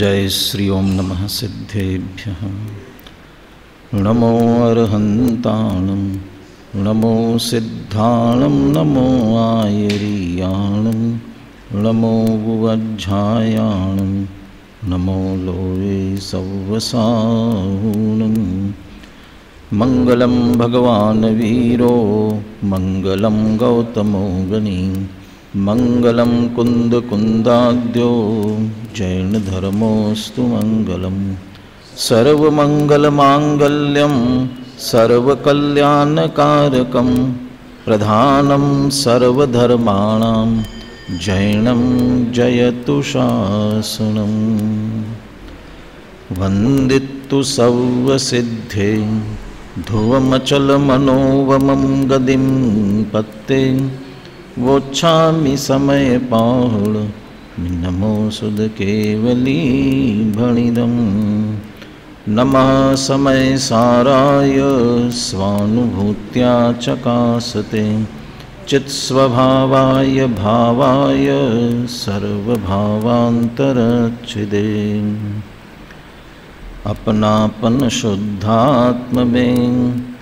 जय श्री ओम नमः सिद्धेभ्यः। नमो अर्हन्ताणं नमो सिद्धाणं नमो आयरीयाणं नमो वज्झायाणं नमो लोये सव्वसाहूणं। मंगलं भगवान् वीरो मंगलं गौतमो गणी मंगलं कुंदकुंदाद्यो जैनधर्मोऽस्तु मंगलम्। सर्वमंगलमांगल्यं सर्वकल्याणकारकं प्रधानं सर्वधर्माणां जैनं जयतु शासनम्। वन्दितु सर्वसिद्धे ध्रुवमचलमनोवमं गदिं पत्ते वोच्छामि समयपाहुल नमो सुध केवली भणिदम्। नमः समय साराय स्वानुभूत्या चकासते चित्स्वभावाय भावाय सर्वभावान्तरच्छिदे। अपनापन शुद्धात्म में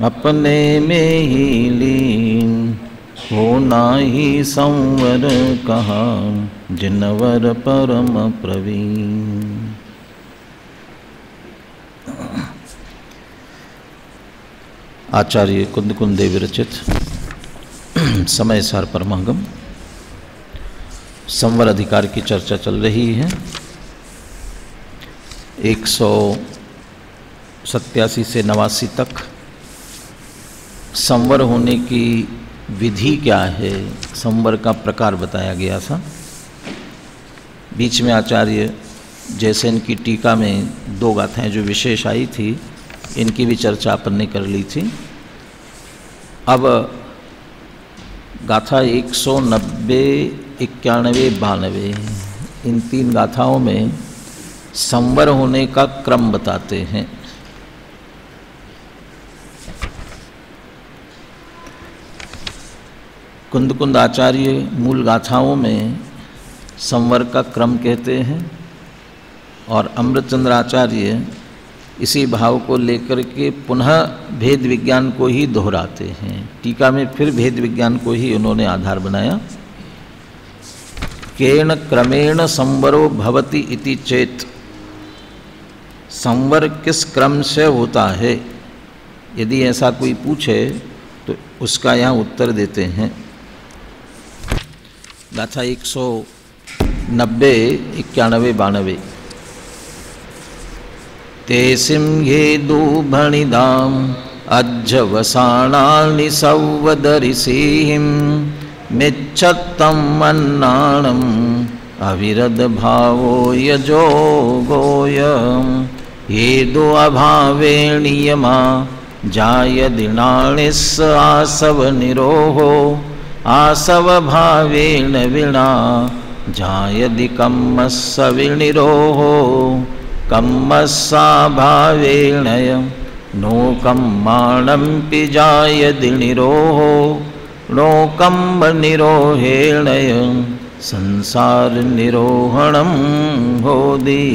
अपने में ही लीन होना ही संवर कहा जिनवर परम प्रवीण। आचार्य कुंदकुंद देव विरचित समय सार परमागम संवर अधिकार की चर्चा चल रही है। 187 से 89 तक संवर होने की विधि क्या है, संवर का प्रकार बताया गया था। बीच में आचार्य जयसेन की टीका में 2 गाथाएं जो विशेष आई थी, इनकी भी चर्चा अपन ने कर ली थी। अब गाथा 190, 91, 92 इन 3 गाथाओं में संवर होने का क्रम बताते हैं। कुंदकुंद आचार्य मूल गाथाओं में संवर का क्रम कहते हैं और अमृतचंद्र आचार्य इसी भाव को लेकर के पुनः भेद विज्ञान को ही दोहराते हैं। टीका में फिर भेद विज्ञान को ही उन्होंने आधार बनाया। केन क्रमेण संवरो भवति इति चेत, संवर किस क्रम से होता है, यदि ऐसा कोई पूछे तो उसका यहाँ उत्तर देते हैं। गाथा 190, 91, 92। तेसिं येदु भणिदाम अज्जवसाणानि सौवदरिसीहिं मिच्छत्तम् अन्नाणम् अविरद भावो यजोगोयम्। येदु अभावेणियमा जायदिनानिस् आसव निरोहो आसव भावेन विना जायदि कम्मस्स विनिरोहो कम्मस्सा भावेन नो कम्माणं पिजायदि निरोहो नो कम्म निरोहेण संसार निरोहणं होदि।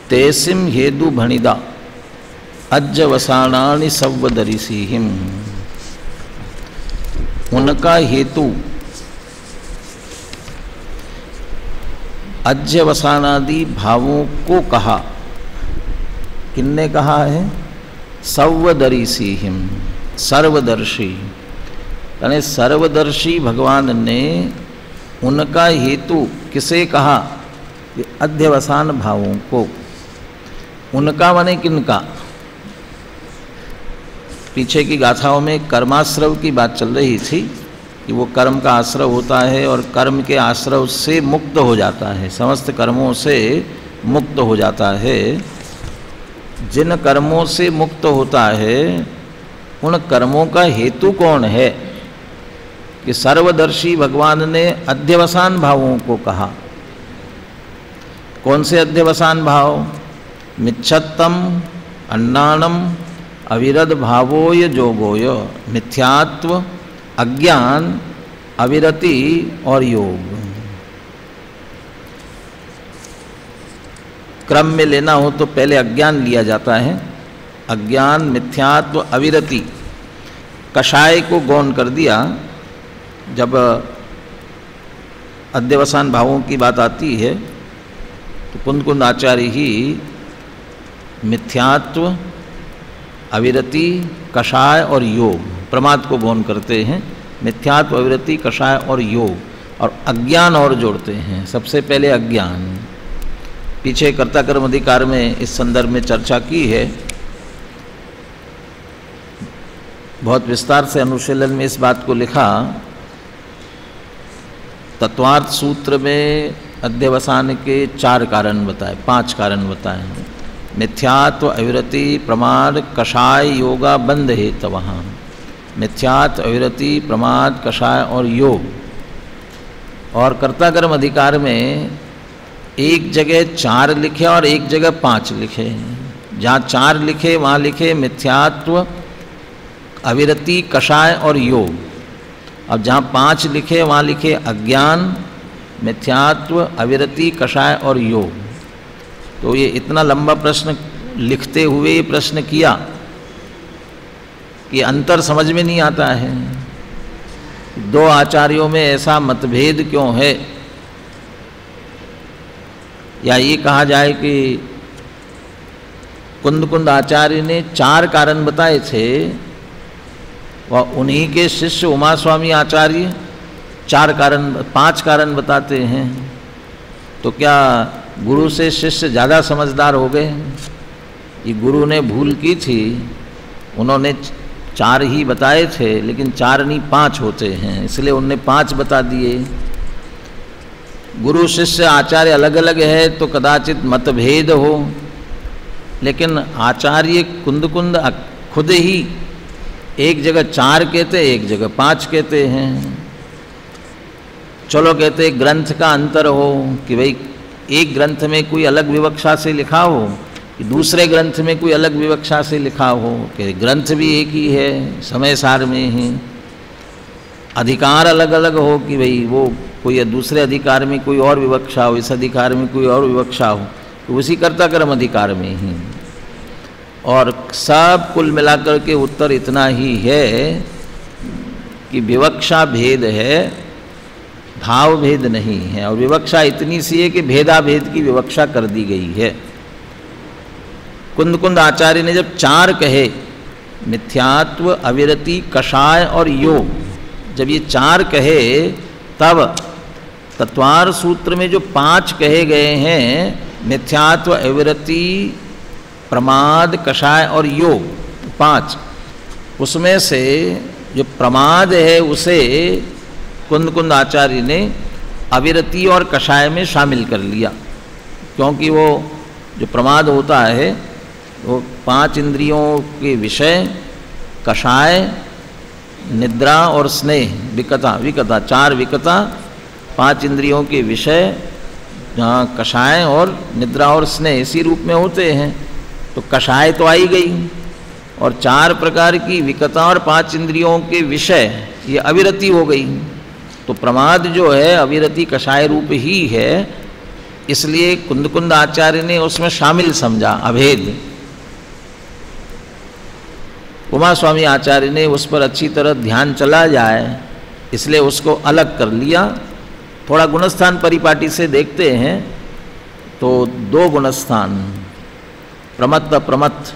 तेसिं हेदु भणिदा अज्जवसाणानि सव्वदरिसीहिं। उनका हेतु अज्जवसानादि भावों को कहा। किन्ने कहा है? सव्वदरिसीहिं, सर्वदर्शी। यानी सर्वदर्शी भगवान ने उनका हेतु किसे कहा? अध्यवसान भावों को। उनका माने किनका? पीछे की गाथाओं में कर्माश्रव की बात चल रही थी कि वो कर्म का आश्रव होता है और कर्म के आश्रव से मुक्त हो जाता है, समस्त कर्मों से मुक्त हो जाता है। जिन कर्मों से मुक्त होता है उन कर्मों का हेतु कौन है? कि सर्वदर्शी भगवान ने अध्यवसान भावों को कहा। कौन से अध्यवसान भाव? मिच्छत्तम अन्नाणम अविरद भावोय जोगोय। मिथ्यात्व, अज्ञान अविरति और योग। क्रम में लेना हो तो पहले अज्ञान लिया जाता है। अज्ञान, मिथ्यात्व, अविरति, कषाय को गौण कर दिया। जब अध्यवसान भावों की बात आती है तो कुंद आचार्य ही मिथ्यात्व, अविरति, कषाय और योग, प्रमाद को गौण करते हैं। मिथ्यात्व, अविरति, कषाय और योग, और अज्ञान और जोड़ते हैं। सबसे पहले अज्ञान। पीछे कर्ता कर्म अधिकार में इस संदर्भ में चर्चा की है, बहुत विस्तार से अनुशीलन में इस बात को लिखा। तत्वार्थ सूत्र में अध्यवसान के 4 कारण बताए, 5 कारण बताए। मिथ्यात्व, अविरति, प्रमाद, कषाय, योगा बंध है तब वहाँ। मिथ्यात्व, अविरति, प्रमाद, कषाय और योग। और कर्ता कर्म अधिकार में एक जगह 4 लिखे और एक जगह 5 लिखे। जहाँ 4 लिखे वहाँ लिखे मिथ्यात्व, अविरति, कषाय और योग। अब जहाँ 5 लिखे वहाँ लिखे अज्ञान, मिथ्यात्व, अविरति, कषाय और योग। तो ये इतना लंबा प्रश्न लिखते हुए ये प्रश्न किया कि अंतर समझ में नहीं आता है। 2 आचार्यों में ऐसा मतभेद क्यों है, या ये कहा जाए कि कुंद आचार्य ने 4 कारण बताए थे, वह उन्हीं के शिष्य उमा स्वामी आचार्य 5 कारण बताते हैं। तो क्या गुरु से शिष्य ज़्यादा समझदार हो गए? ये गुरु ने भूल की थी, उन्होंने 4 ही बताए थे, लेकिन 4 नहीं 5 होते हैं, इसलिए उनने 5 बता दिए। गुरु शिष्य आचार्य अलग अलग है तो कदाचित मतभेद हो, लेकिन आचार्य कुंद खुद ही एक जगह 4 कहते, एक जगह 5 कहते हैं। चलो कहते ग्रंथ का अंतर हो कि भाई एक ग्रंथ में कोई अलग विवक्षा से लिखा हो कि दूसरे ग्रंथ में कोई अलग विवक्षा से लिखा हो, कि ग्रंथ भी एक ही है, समय सार में ही। अधिकार अलग अलग हो कि भाई वो कोई दूसरे अधिकार में कोई और विवक्षा हो, इस अधिकार में कोई और विवक्षा हो, तो उसी कर्ता कर्म अधिकार में ही। और सब कुल मिलाकर के उत्तर इतना ही है कि विवक्षा भेद है, भाव भेद नहीं है। और विवक्षा इतनी सी है कि भेदाभेद की विवक्षा कर दी गई है। कुंद आचार्य ने जब 4 कहे, मिथ्यात्व, अविरति, कषाय और योग, जब ये 4 कहे, तब तत्वार सूत्र में जो 5 कहे गए हैं, मिथ्यात्व, अविरति, प्रमाद, कषाय और योग, 5, उसमें से जो प्रमाद है उसे कुंद आचार्य ने अविरति और कषाय में शामिल कर लिया, क्योंकि वो जो प्रमाद होता है वो 5 इंद्रियों के विषय, कषाय, निद्रा और स्नेह, विकता 4 विकता 5 इंद्रियों के विषय, जहाँ कषाय और निद्रा और स्नेह इसी रूप में होते हैं। तो कषाय तो आई गई, और 4 प्रकार की विकता और 5 इंद्रियों के विषय, ये अविरति हो गई। तो प्रमाद जो है अविरति कषाय रूप ही है, इसलिए कुंद आचार्य ने उसमें शामिल समझा अभेद। उमा स्वामी आचार्य ने उस पर अच्छी तरह ध्यान चला जाए, इसलिए उसको अलग कर लिया। थोड़ा गुणस्थान परिपाटी से देखते हैं तो 2 गुणस्थान, प्रमत्त अप्रमत्त,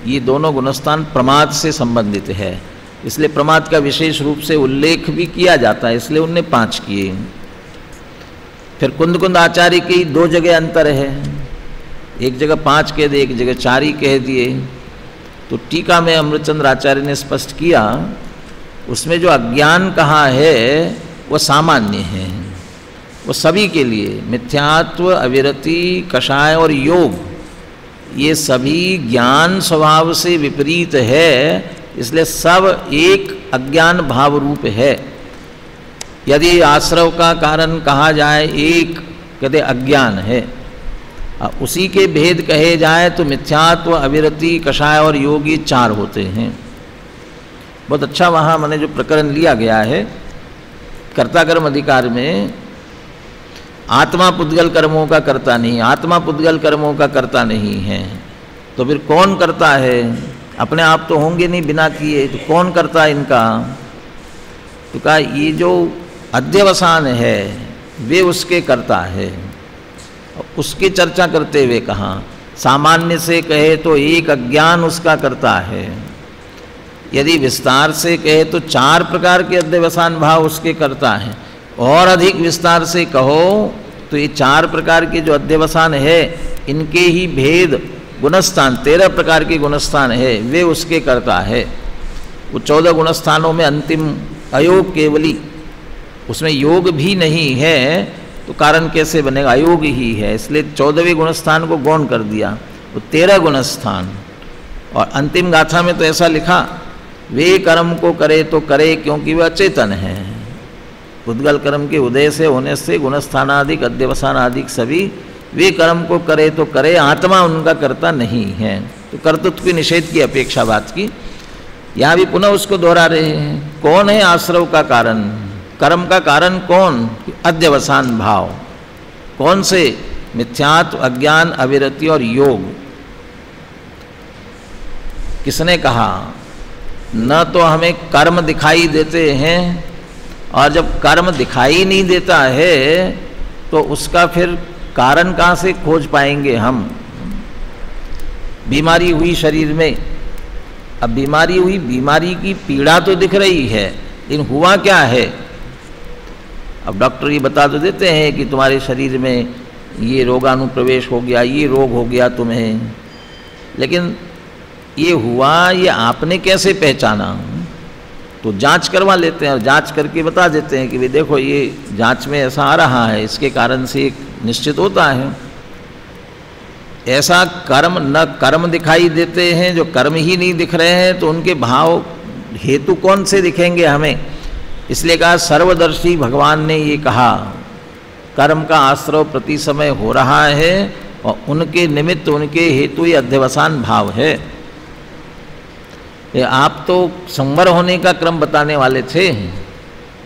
ये दोनों गुणस्थान प्रमाद से संबंधित है, इसलिए प्रमाद का विशेष रूप से उल्लेख भी किया जाता है, इसलिए उनने 5 किए। फिर कुंद आचार्य की 2 जगह अंतर है, एक जगह 5 कह दिए, एक जगह 4 ही कह दिए। तो टीका में अमृतचंद्र आचार्य ने स्पष्ट किया, उसमें जो अज्ञान कहा है वो सामान्य है, वो सभी के लिए। मिथ्यात्व, अविरति, कषाय और योग, ये सभी ज्ञान स्वभाव से विपरीत है, इसलिए सब एक अज्ञान भाव रूप है। यदि आश्रव का कारण कहा जाए एक, कहते अज्ञान है, उसी के भेद कहे जाए तो मिथ्यात्व, अविरति, कषाय और योग, ये 4 होते हैं। बहुत अच्छा वहाँ मैंने जो प्रकरण लिया गया है कर्ता कर्म अधिकार में आत्मा पुद्गल कर्मों का कर्ता नहीं, आत्मा पुद्गल कर्मों का कर्ता नहीं है। तो फिर कौन करता है? अपने आप तो होंगे नहीं बिना किए, तो कौन करता है इनका? तो कहा ये जो अध्यवसान है वे उसके करता है। उसकी चर्चा करते हुए कहा सामान्य से कहे तो एक अज्ञान उसका करता है, यदि विस्तार से कहे तो 4 प्रकार के अध्यवसान भाव उसके करता है, और अधिक विस्तार से कहो तो ये 4 प्रकार के जो अध्यवसान है इनके ही भेद गुणस्थान 13 प्रकार के गुणस्थान है वे उसके करता है। वो 14 गुणस्थानों में अंतिम अयोग केवली, उसमें योग भी नहीं है तो कारण कैसे बनेगा? अयोग ही है, इसलिए 14वें गुणस्थान को गौण कर दिया। वो 13 गुणस्थान, और अंतिम गाथा में तो ऐसा लिखा वे कर्म को करे तो करे क्योंकि वह अचेतन है। उद्गल कर्म के उदय से होने से गुणस्थानादिक अध्यवसानादिक सभी वे कर्म को करे तो करे, आत्मा उनका कर्ता नहीं है। तो कर्तृत्व की निषेध की अपेक्षा बात की, यहाँ भी पुनः उसको दोहरा रहे हैं। कौन है आश्रव का कारण? कर्म का कारण कौन? अध्यवसान भाव। कौन से? मिथ्यात्व, अज्ञान, अविरति और योग। किसने कहा? न तो हमें कर्म दिखाई देते हैं, और जब कर्म दिखाई नहीं देता है तो उसका फिर कारण कहाँ से खोज पाएंगे हम? बीमारी हुई शरीर में, अब बीमारी हुई, बीमारी की पीड़ा तो दिख रही है, लेकिन हुआ क्या है? अब डॉक्टर ये बता तो देते हैं कि तुम्हारे शरीर में ये रोगानुप्रवेश हो गया, ये रोग हो गया तुम्हें, लेकिन ये हुआ ये आपने कैसे पहचाना? तो जांच करवा लेते हैं और जांच करके बता देते हैं कि भाई देखो ये जांच में ऐसा आ रहा है, इसके कारण से एक निश्चित होता है। ऐसा कर्म न कर्म दिखाई देते हैं, जो कर्म ही नहीं दिख रहे हैं तो उनके भाव हेतु कौन से दिखेंगे हमें? इसलिए कहा सर्वदर्शी भगवान ने ये कहा कर्म का आश्रव प्रति समय हो रहा है और उनके निमित्त उनके हेतु ये अध्यवसान भाव है। ये आप तो संवर होने का क्रम बताने वाले थे,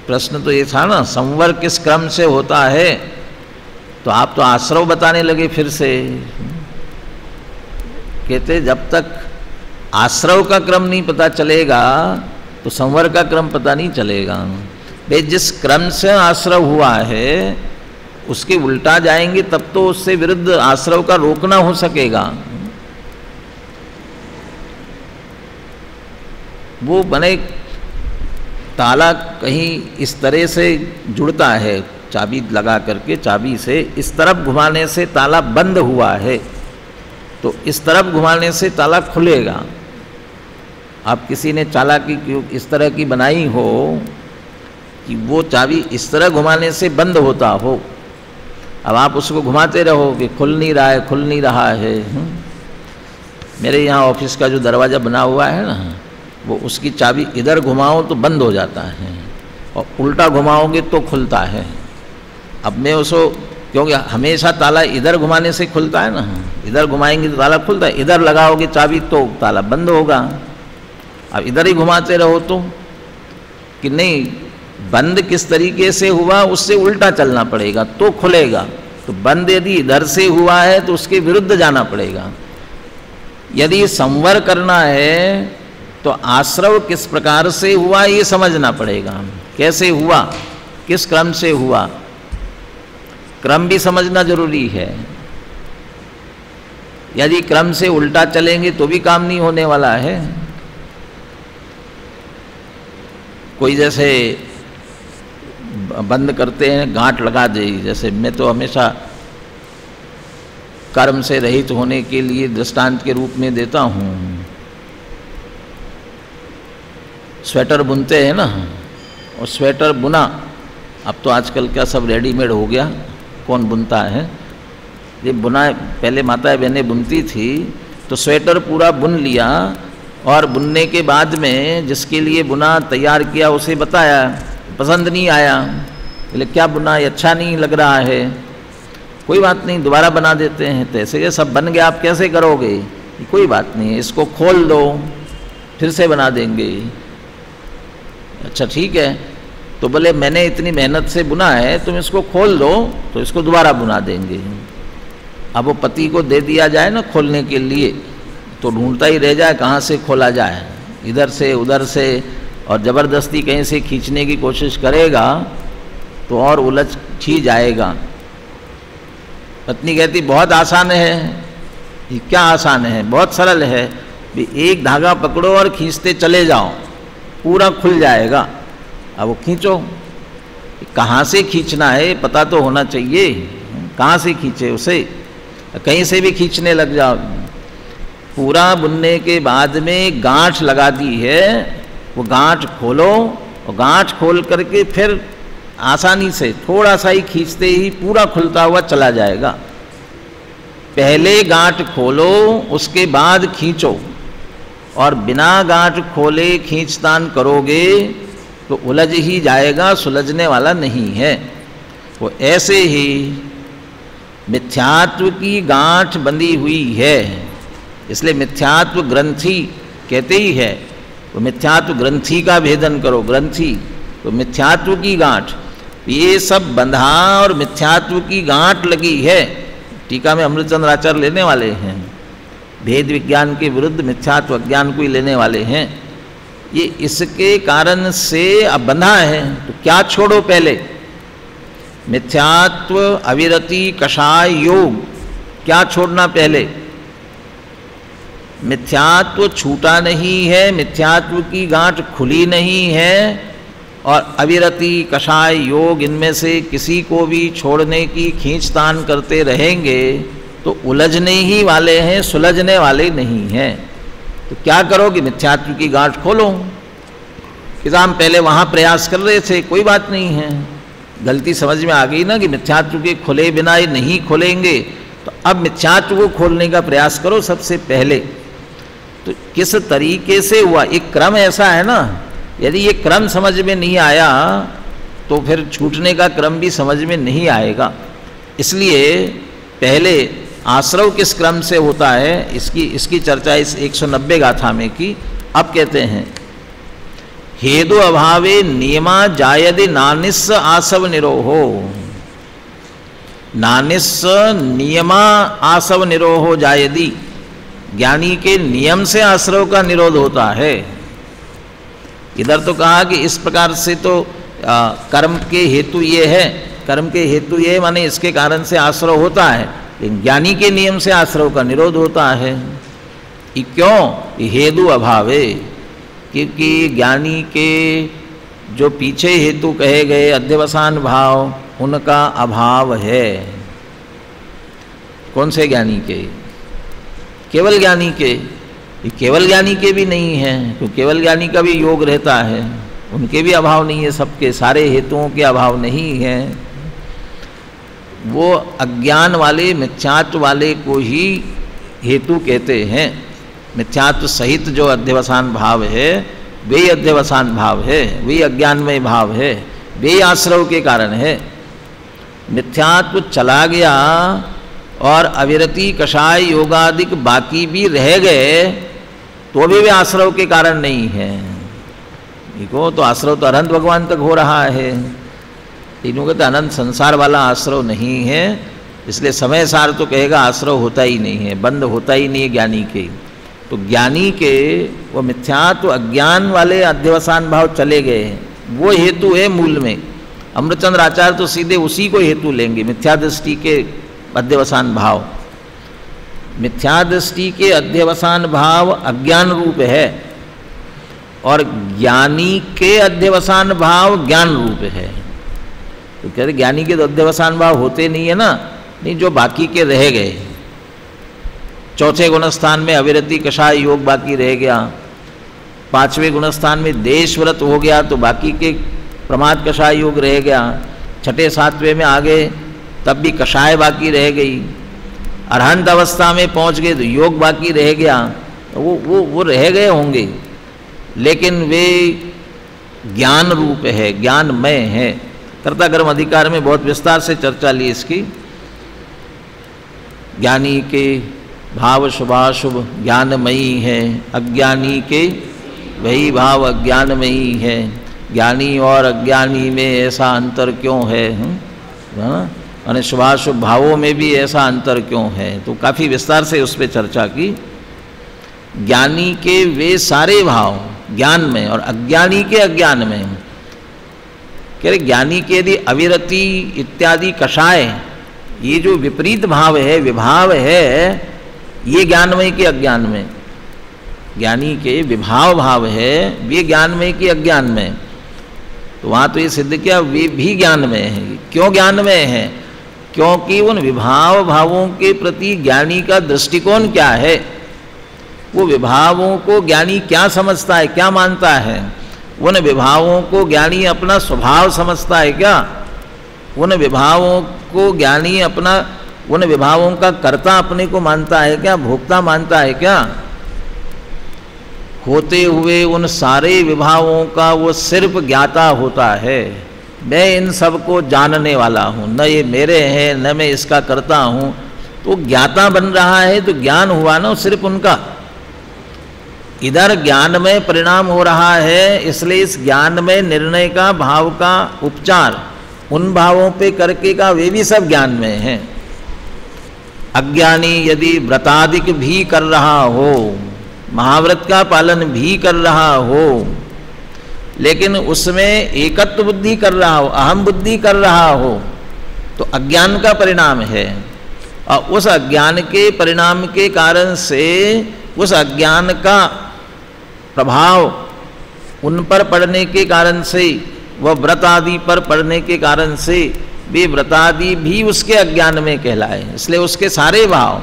प्रश्न तो ये था ना संवर किस क्रम से होता है, तो आप तो आश्रव बताने लगे फिर से। कहते जब तक आश्रव का क्रम नहीं पता चलेगा तो संवर का क्रम पता नहीं चलेगा। भाई जिस क्रम से आश्रव हुआ है उसके उल्टा जाएंगे तब तो उससे विरुद्ध आश्रव का रोकना हो सकेगा। वो बने ताला कहीं इस तरह से जुड़ता है, चाबी लगा करके चाबी से इस तरफ घुमाने से ताला बंद हुआ है, तो इस तरफ घुमाने से ताला खुलेगा। आप किसी ने चालाकी इस तरह की बनाई हो कि वो चाबी इस तरह घुमाने से बंद होता हो, अब आप उसको घुमाते रहो कि खुल नहीं रहा है, खुल नहीं रहा है। मेरे यहाँ ऑफिस का जो दरवाज़ा बना हुआ है ना, वो उसकी चाबी इधर घुमाओ तो बंद हो जाता है और उल्टा घुमाओगे तो खुलता है। अब मैं उसको, क्योंकि हमेशा ताला इधर घुमाने से खुलता है ना, इधर घुमाएंगे तो ताला खुलता है, इधर लगाओगे चाबी तो ताला बंद होगा। अब इधर ही घुमाते रहो तो कि नहीं, बंद किस तरीके से हुआ उससे उल्टा चलना पड़ेगा तो खुलेगा। तो बंद यदि इधर से हुआ है तो उसके विरुद्ध जाना पड़ेगा। यदि संवर करना है तो आश्रव किस प्रकार से हुआ ये समझना पड़ेगा। कैसे हुआ, किस क्रम से हुआ, क्रम भी समझना जरूरी है। यदि क्रम से उल्टा चलेंगे तो भी काम नहीं होने वाला है। कोई जैसे बंद करते हैं गांठ लगा दे, जैसे मैं तो हमेशा कर्म से रहित होने के लिए दृष्टांत के रूप में देता हूँ। स्वेटर बुनते हैं ना, और स्वेटर बुना, अब तो आजकल क्या सब रेडीमेड हो गया, कौन बुनता है। ये बुना पहले माताएं बहनें बुनती थी, तो स्वेटर पूरा बुन लिया और बुनने के बाद में जिसके लिए बुना तैयार किया उसे बताया, पसंद नहीं आया, बोले क्या बुना, ये अच्छा नहीं लग रहा है। कोई बात नहीं, दोबारा बना देते हैं। तो ऐसे ये सब बन गया, आप कैसे करोगे? कोई बात नहीं, इसको खोल दो फिर से बना देंगे। अच्छा ठीक है, तो बोले मैंने इतनी मेहनत से बुना है, तुम इसको खोल दो तो इसको दोबारा बुना देंगे। अब वो पति को दे दिया जाए ना खोलने के लिए, तो ढूंढता ही रह जाए कहाँ से खोला जाए, इधर से उधर से, और ज़बरदस्ती कहीं से खींचने की कोशिश करेगा तो और उलझ ही जाएगा। पत्नी कहती बहुत आसान है। ये क्या आसान है? बहुत सरल है, भी एक धागा पकड़ो और खींचते चले जाओ, पूरा खुल जाएगा। अब वो खींचो, कहाँ से खींचना है पता तो होना चाहिए, कहाँ से खींचे उसे, कहीं से भी खींचने लग जाओ। पूरा बुनने के बाद में गांठ लगा दी है, वो गांठ खोलो और गांठ खोल करके फिर आसानी से थोड़ा सा ही खींचते ही पूरा खुलता हुआ चला जाएगा। पहले गांठ खोलो उसके बाद खींचो, और बिना गांठ खोले खींचतान करोगे तो उलझ ही जाएगा, सुलझने वाला नहीं है। वो ऐसे ही मिथ्यात्व की गांठ बंधी हुई है, इसलिए मिथ्यात्व ग्रंथि कहते ही है। तो मिथ्यात्व ग्रंथि का भेदन करो, ग्रंथि तो मिथ्यात्व की गांठ, ये सब बंधा और मिथ्यात्व की गांठ लगी है। टीका में अमृतचंद्र आचार्य लेने वाले हैं, भेद विज्ञान के विरुद्ध मिथ्यात्व अज्ञान को ही लेने वाले हैं। ये इसके कारण से अब बंधा है, तो क्या छोड़ो पहले? मिथ्यात्व, अविरति, कषाय, योग, क्या छोड़ना पहले? मिथ्यात्व छूटा नहीं है, मिथ्यात्व की गांठ खुली नहीं है, और अविरति, कषाय, योग, इनमें से किसी को भी छोड़ने की खींचतान करते रहेंगे तो उलझने ही वाले हैं, सुलझने वाले नहीं हैं। तो क्या करोगे? मिथ्यात्व की गांठ खोलो। किसान पहले वहाँ प्रयास कर रहे थे, कोई बात नहीं है, गलती समझ में आ गई ना कि मिथ्यात्व के खुले बिना ये नहीं खोलेंगे, तो अब मिथ्यात्व को खोलने का प्रयास करो सबसे पहले। तो किस तरीके से हुआ, एक क्रम ऐसा है ना, यदि ये क्रम समझ में नहीं आया तो फिर छूटने का क्रम भी समझ में नहीं आएगा। इसलिए पहले आश्रव किस क्रम से होता है इसकी चर्चा इस 190 गाथा में की। अब कहते हैं हेतु अभावे नियमा जायदि नानिस्स आसव निरोहो। नानिस्स नियमा आसव निरोहो जायदि, ज्ञानी के नियम से आश्रव का निरोध होता है। इधर तो कहा कि इस प्रकार से तो कर्म के हेतु ये है, कर्म के हेतु ये माने इसके कारण से आश्रव होता है, लेकिन ज्ञानी के नियम से आश्रव का निरोध होता है। ये क्यों? हेतु अभावे, क्योंकि ज्ञानी के जो पीछे हेतु कहे गए अध्यवसान भाव, उनका अभाव है। कौन से ज्ञानी के? केवल ज्ञानी के। ये केवल ज्ञानी के भी नहीं है, तो केवल ज्ञानी का भी योग रहता है, उनके भी अभाव नहीं है, सबके सारे हेतुओं के अभाव नहीं है। वो अज्ञान वाले, मिथ्यात्व वाले को ही हेतु कहते हैं। मिथ्यात्व सहित जो अध्यवसान भाव है वे अध्यवसान भाव है, वे अज्ञानमय भाव है, वे आश्रव के कारण है। मिथ्यात्व चला गया और अविरति, कषाय, योगादिक बाकी भी रह गए तो भी वे आश्रव के कारण नहीं है। देखो तो आश्रव तो अनंत भगवान तक हो रहा है, तीनों के तो अनंत संसार वाला आश्रव नहीं है। इसलिए समय सार तो कहेगा आश्रव होता ही नहीं है, बंद होता ही नहीं है ज्ञानी के। तो ज्ञानी के वो मिथ्यात्व अज्ञान वाले अध्यवसान भाव चले गए हैं, वो हेतु है मूल में। अमृतचंद्र आचार्य तो सीधे उसी को हेतु लेंगे, मिथ्या दृष्टि के अध्यवसान भाव। मिथ्या दृष्टि के अध्यवसान भाव अज्ञान रूप है, और ज्ञानी के अध्यवसान भाव ज्ञान रूप है। तो कहते ज्ञानी के तो अध्यवसान भाव होते नहीं है ना, नहीं, जो बाकी के रह गए। चौथे गुणस्थान में अविरति, कषाय, योग बाकी रह गया। पांचवें गुणस्थान में देश व्रत हो गया तो बाकी के प्रमाद, कषाय, योग रह गया। छठे सातवें में आ गए तब भी कषाय बाकी रह गई। अरहंत अवस्था में पहुंच गए तो योग बाकी रह गया। तो वो रह गए होंगे, लेकिन वे ज्ञान रूप है, ज्ञानमय है। कर्ता कर्म अधिकार में बहुत विस्तार से चर्चा ली इसकी। ज्ञानी के भाव शुभाशुभ ज्ञानमयी है, अज्ञानी के वही भाव अज्ञानमयी है। ज्ञानी और अज्ञानी में ऐसा अंतर क्यों है ना, और शुभाशुभ भावों में भी ऐसा अंतर क्यों है। तो काफ़ी विस्तार से उस पर चर्चा की। ज्ञानी के वे सारे भाव ज्ञान में और अज्ञानी के अज्ञान में, कह रहे ज्ञानी के यदि अविरति इत्यादि कषाय, ये जो विपरीत भाव है, विभाव है, ये ज्ञानमय के अज्ञान में, ज्ञानी के विभाव भाव है वे ज्ञानमय के अज्ञान में। तो वहाँ तो ये सिद्ध किया वे भी ज्ञान में है। क्यों ज्ञान में है? क्योंकि उन विभाव भावों के प्रति ज्ञानी का दृष्टिकोण क्या है, वो विभावों को ज्ञानी क्या समझता है, क्या मानता है। उन विभावों को ज्ञानी अपना स्वभाव समझता है क्या, उन विभावों को ज्ञानी अपना, उन विभावों का कर्ता अपने को मानता है क्या, भोक्ता मानता है क्या। होते हुए उन सारे विभावों का वो सिर्फ ज्ञाता होता है। मैं इन सब को जानने वाला हूँ, न ये मेरे हैं न मैं इसका करता हूँ। तो ज्ञाता बन रहा है तो ज्ञान हुआ ना सिर्फ उनका, इधर ज्ञान में परिणाम हो रहा है। इसलिए इस ज्ञान में निर्णय का भाव का उपचार उन भावों पे करके का वे भी सब ज्ञान में हैं। अज्ञानी यदि व्रतादिक भी कर रहा हो, महाव्रत का पालन भी कर रहा हो, लेकिन उसमें एकत्व बुद्धि कर रहा हो, अहम बुद्धि कर रहा हो, तो अज्ञान का परिणाम है। और उस अज्ञान के परिणाम के कारण से, उस अज्ञान का प्रभाव उन पर पड़ने के कारण से, वह व्रत आदि पर पड़ने के कारण से, वे व्रत आदि भी उसके अज्ञान में कहलाए। इसलिए उसके सारे भाव,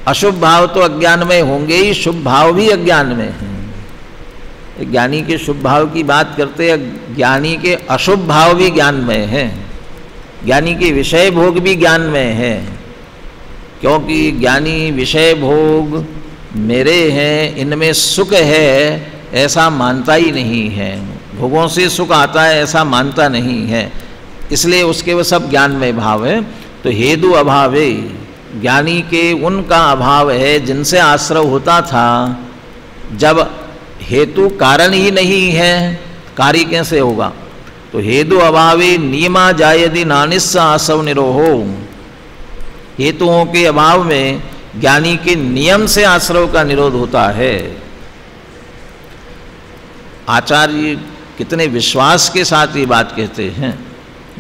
अशुभ भाव तो अज्ञान में होंगे ही, शुभ भाव भी अज्ञान में हैं। ज्ञानी के शुभ भाव की बात करते हैं, ज्ञानी के अशुभ भाव भी ज्ञान में हैं, ज्ञानी के विषय भोग भी ज्ञान में है। क्योंकि ज्ञानी विषय भोग मेरे हैं, इनमें सुख है ऐसा मानता ही नहीं है, भोगों से सुख आता है ऐसा मानता नहीं है। इसलिए उसके वो सब ज्ञान में भाव है। तो हेतु अभावे, ज्ञानी के उनका अभाव है जिनसे आश्रव होता था। जब हेतु कारण ही नहीं है, कार्य कैसे होगा। तो हेतु अभावे नियमा जायदि नानिस्स आसव निरोहो, हेतुओं के अभाव में ज्ञानी के नियम से आश्रव का निरोध होता है। आचार्य कितने विश्वास के साथ ये बात कहते हैं,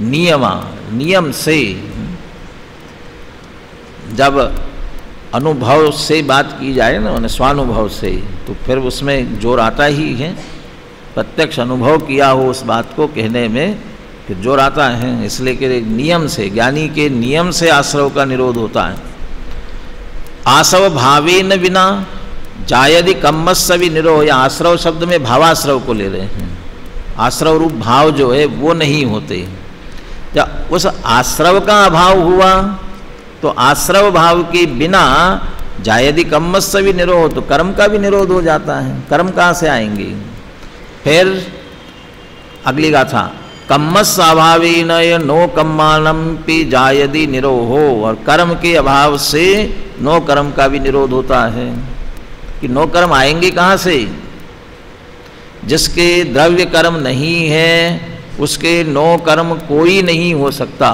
नियमा, नियम से। जब अनुभव से बात की जाए ना, स्वानुभव से, तो फिर उसमें जोर आता ही है। प्रत्यक्ष अनुभव किया हो उस बात को कहने में फिर जोर आता है। इसलिए कि नियम से, ज्ञानी के नियम से आश्रव का निरोध होता है। आसव भावेन बिना जायदि कम्मस्सवि निरोह, या आश्रव शब्द में भावाश्रव को ले रहे हैं। आश्रव रूप भाव जो है वो नहीं होते। जब उस आश्रव का अभाव हुआ तो आश्रव भाव के बिना जायदि कम्मस्सवि निरोह, तो कर्म का भी निरोध हो जाता है। कर्म कहाँ से आएंगे। फिर अगली गाथा, कम्मस्स अभावेन नो कम्मानम्पि जायदि निरोहो, और कर्म के अभाव से नो कर्म का भी निरोध होता है। कि नो कर्म आएंगे कहाँ से। जिसके द्रव्य कर्म नहीं है उसके नो कर्म कोई नहीं हो सकता।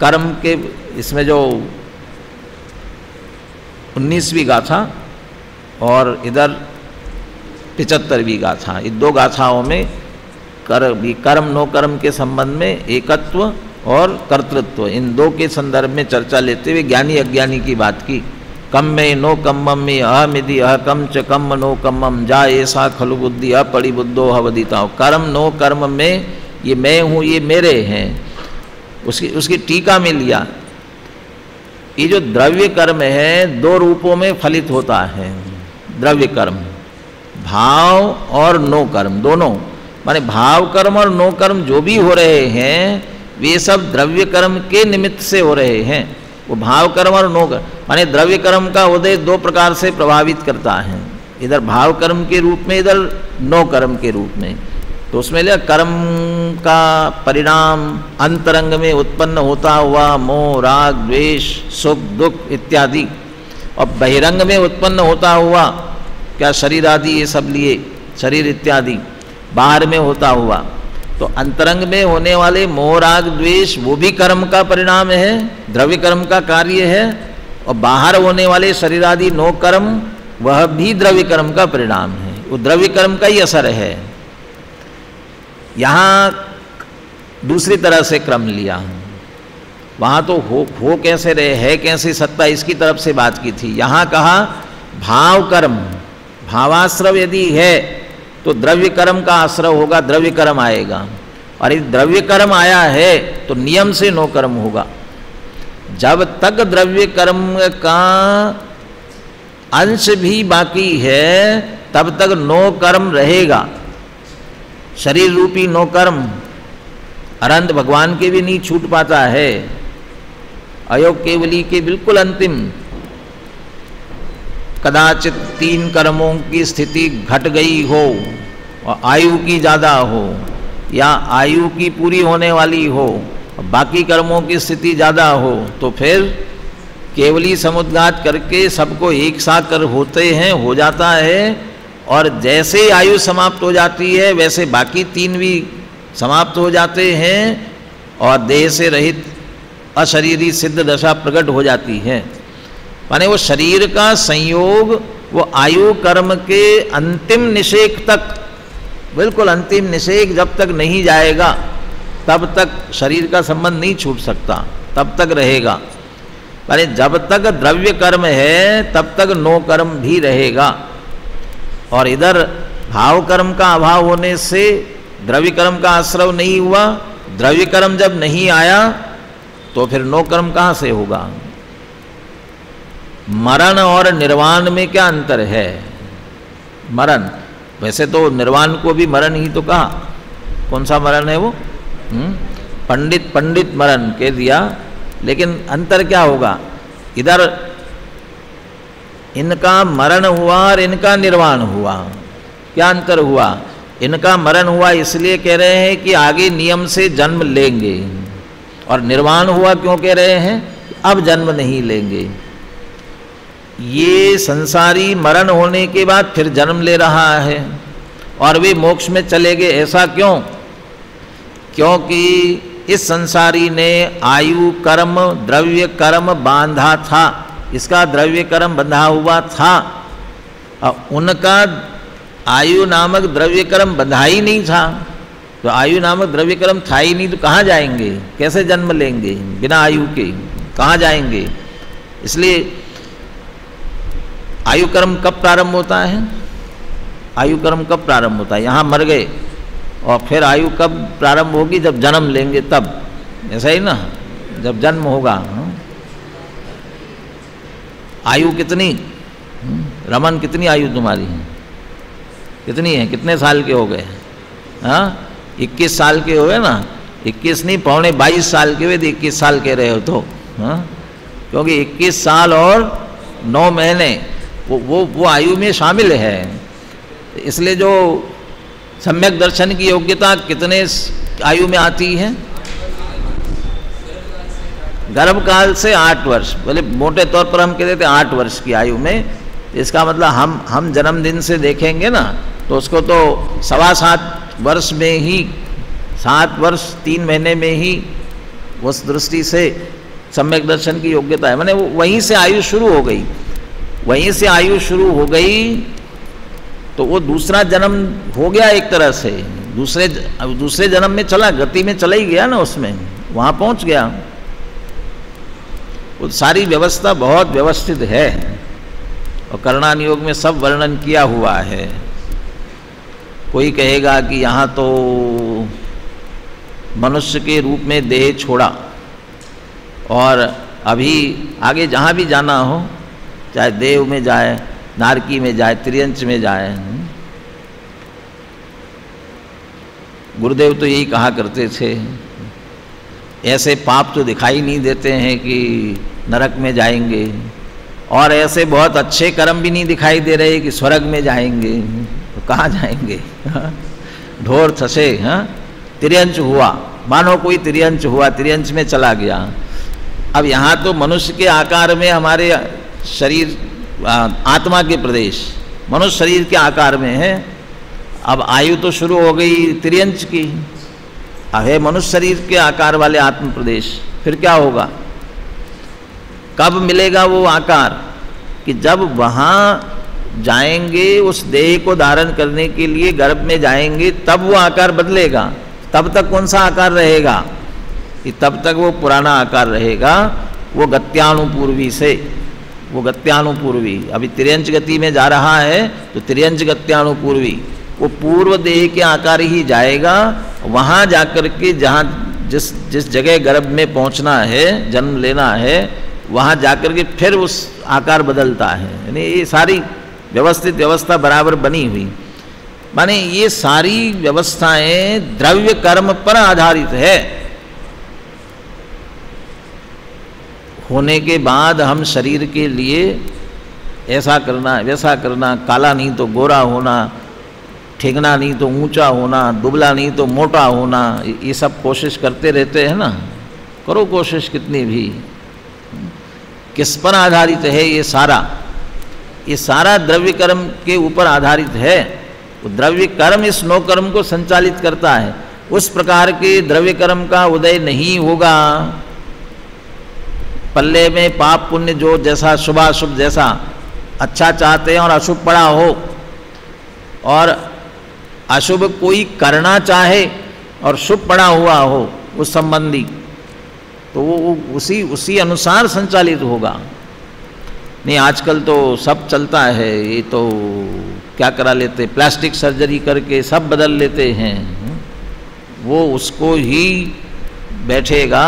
कर्म के इसमें जो 19वीं गाथा और इधर 75वीं गाथा, इन दो गाथाओं में कर्म नो कर्म के संबंध में एकत्व और कर्तृत्व, इन दो के संदर्भ में चर्चा लेते हुए ज्ञानी अज्ञानी की बात की। कम में नो कम्मम में अहमिधि अहकम च कम नो कम्मम जा ऐसा खलु बुद्धि अपड़ी बुद्धो हवदिता। कर्म नो कर्म में ये मैं हूँ, ये मेरे हैं, उसकी टीका में लिया। ये जो द्रव्य कर्म है दो रूपों में फलित होता है। द्रव्य कर्म भाव और नो कर्म दोनों, माने भाव कर्म और नो कर्म जो भी हो रहे हैं वे सब द्रव्य कर्म के निमित्त से हो रहे हैं। वो भाव कर्म और नो कर्म, माने द्रव्य कर्म का उदय दो प्रकार से प्रभावित करता है, इधर भाव कर्म के रूप में, इधर नो कर्म के रूप में। तो उसमें लिया कर्म का परिणाम अंतरंग में उत्पन्न होता हुआ मोह राग द्वेष सुख दुख इत्यादि, और बहिरंग में उत्पन्न होता हुआ क्या शरीर आदि ये सब लिए, शरीर इत्यादि बाहर में होता हुआ, तो अंतरंग में होने वाले मोह राग द्वेष वो भी कर्म का परिणाम है, द्रव्य कर्म का कार्य है, और बाहर होने वाले शरीर आदि नो कर्म वह भी द्रव्य कर्म का परिणाम है, वो द्रव्य कर्म का ही असर है। यहाँ दूसरी तरह से क्रम लिया, वहाँ तो हो कैसे रहे, है कैसे सत्ता, इसकी तरफ से बात की थी। यहाँ कहा भाव कर्म, भावाश्रव यदि है तो द्रव्य कर्म का आश्रव होगा, द्रव्य कर्म आएगा, और यदि द्रव्य कर्म आया है तो नियम से नो कर्म होगा। जब तक द्रव्य कर्म का अंश भी बाकी है तब तक नो कर्म रहेगा। शरीर रूपी नो कर्म अनंत भगवान के भी नहीं छूट पाता है, अयोग केवली के बिल्कुल अंतिम, कदाचित 3 कर्मों की स्थिति घट गई हो और आयु की ज़्यादा हो, या आयु की पूरी होने वाली हो, बाकी कर्मों की स्थिति ज़्यादा हो, तो फिर केवली समुद्घात करके सबको एक साथ कर होते हैं, हो जाता है, और जैसे ही आयु समाप्त हो जाती है वैसे बाकी 3 भी समाप्त हो जाते हैं और देह से रहित अशरीरी सिद्ध दशा प्रकट हो जाती है। माने वो शरीर का संयोग वो आयु कर्म के अंतिम निषेक तक, बिल्कुल अंतिम निषेक जब तक नहीं जाएगा तब तक शरीर का संबंध नहीं छूट सकता, तब तक रहेगा। माने जब तक द्रव्य कर्म है तब तक नो कर्म भी रहेगा, और इधर भाव कर्म का अभाव होने से द्रव्य कर्म का आश्रव नहीं हुआ, द्रव्य कर्म जब नहीं आया तो फिर नो कर्म कहाँ से होगा। मरण और निर्वाण में क्या अंतर है? मरण, वैसे तो निर्वाण को भी मरण ही तो कहा, कौन सा मरण है वो? पंडित पंडित मरण कह दिया, लेकिन अंतर क्या होगा? इधर इनका मरण हुआ और इनका निर्वाण हुआ, क्या अंतर हुआ? इनका मरण हुआ इसलिए कह रहे हैं कि आगे नियम से जन्म लेंगे, और निर्वाण हुआ क्यों कह रहे हैं? अब जन्म नहीं लेंगे। ये संसारी मरण होने के बाद फिर जन्म ले रहा है और वे मोक्ष में चले गए, ऐसा क्यों? क्योंकि इस संसारी ने आयु कर्म द्रव्य कर्म बांधा था, इसका द्रव्य कर्म बंधा हुआ था, और उनका आयु नामक द्रव्य कर्म बंधा ही नहीं था। तो आयु नामक द्रव्य कर्म था ही नहीं तो कहाँ जाएंगे, कैसे जन्म लेंगे? बिना आयु के कहाँ जाएंगे? इसलिए आयु कर्म कब प्रारंभ होता है? आयु कर्म कब प्रारंभ होता है? यहाँ मर गए और फिर आयु कब प्रारंभ होगी? जब जन्म लेंगे तब, ऐसा ही ना, जब जन्म होगा। आयु कितनी? रमन कितनी आयु तुम्हारी है? कितनी है? कितने साल के हो गए? हाँ, 21 साल के हो गए ना? 21 नहीं, पौने 22 साल के हुए, 21 साल कह रहे हो तो। हाँ, क्योंकि 21 साल और 9 महीने वो आयु में शामिल है। इसलिए जो सम्यक दर्शन की योग्यता कितने आयु में आती है? गर्भकाल से 8 वर्ष, बोले मोटे तौर पर हम कहते थे 8 वर्ष की आयु में। इसका मतलब हम जन्मदिन से देखेंगे ना तो उसको तो 7.25 वर्ष में ही, 7 वर्ष 3 महीने में ही उस दृष्टि से सम्यक दर्शन की योग्यता है। माने वहीं से आयु शुरू हो गई, वहीं से आयु शुरू हो गई तो वो दूसरा जन्म हो गया एक तरह से, दूसरे जन्म में चला, गति में चला ही गया ना, उसमें वहाँ पहुँच गया। वो सारी व्यवस्था बहुत व्यवस्थित है और करणान योग में सब वर्णन किया हुआ है। कोई कहेगा कि यहाँ तो मनुष्य के रूप में देह छोड़ा और अभी आगे जहाँ भी जाना हो, चाहे देव में जाए, नारकी में जाए, त्रियंच में जाए। गुरुदेव तो यही कहा करते थे, ऐसे पाप तो दिखाई नहीं देते हैं कि नरक में जाएंगे, और ऐसे बहुत अच्छे कर्म भी नहीं दिखाई दे रहे कि स्वर्ग में जाएंगे। तो कहाँ जाएंगे? ढोर थसे, हाँ, त्रियंच हुआ, मानो कोई त्रियंच हुआ, त्रियंच में चला गया। अब यहाँ तो मनुष्य के आकार में हमारे शरीर, आत्मा के प्रदेश, मनुष्य शरीर के आकार में है। अब आयु तो शुरू हो गई तिर्यंच की, अब है मनुष्य शरीर के आकार वाले आत्म प्रदेश। फिर क्या होगा, कब मिलेगा वो आकार, कि जब वहाँ जाएंगे उस देह को धारण करने के लिए गर्भ में जाएंगे, तब वो आकार बदलेगा। तब तक कौन सा आकार रहेगा, कि तब तक वो पुराना आकार रहेगा, वो गत्यानुपूर्वी से, वो गत्यानुपूर्वी। अभी तिर्यंच गति में जा रहा है तो तिर्यंच गत्यानुपूर्वी, वो पूर्व देह के आकार ही जाएगा। वहाँ जाकर के जहाँ जिस जगह गर्भ में पहुँचना है, जन्म लेना है, वहाँ जाकर के फिर उस आकार बदलता है। यानी ये सारी व्यवस्थित व्यवस्था बराबर बनी हुई, माने ये सारी व्यवस्थाएं द्रव्य कर्म पर आधारित है। होने के बाद हम शरीर के लिए ऐसा करना वैसा करना, काला नहीं तो गोरा होना, ठेगना नहीं तो ऊंचा होना, दुबला नहीं तो मोटा होना, ये सब कोशिश करते रहते हैं ना। करो कोशिश कितनी भी, किस पर आधारित है ये सारा? ये सारा द्रव्य कर्म के ऊपर आधारित है। वो द्रव्य कर्म इस नो कर्म को संचालित करता है। उस प्रकार के द्रव्य कर्म का उदय नहीं होगा, पल्ले में पाप पुण्य जो जैसा शुभाशुभ जैसा अच्छा चाहते हैं और अशुभ पड़ा हो, और अशुभ कोई करना चाहे और शुभ पड़ा हुआ हो उस संबंधी, तो वो उसी अनुसार संचालित होगा। नहीं आजकल तो सब चलता है, ये तो क्या करा लेते, प्लास्टिक सर्जरी करके सब बदल लेते हैं। वो उसको ही बैठेगा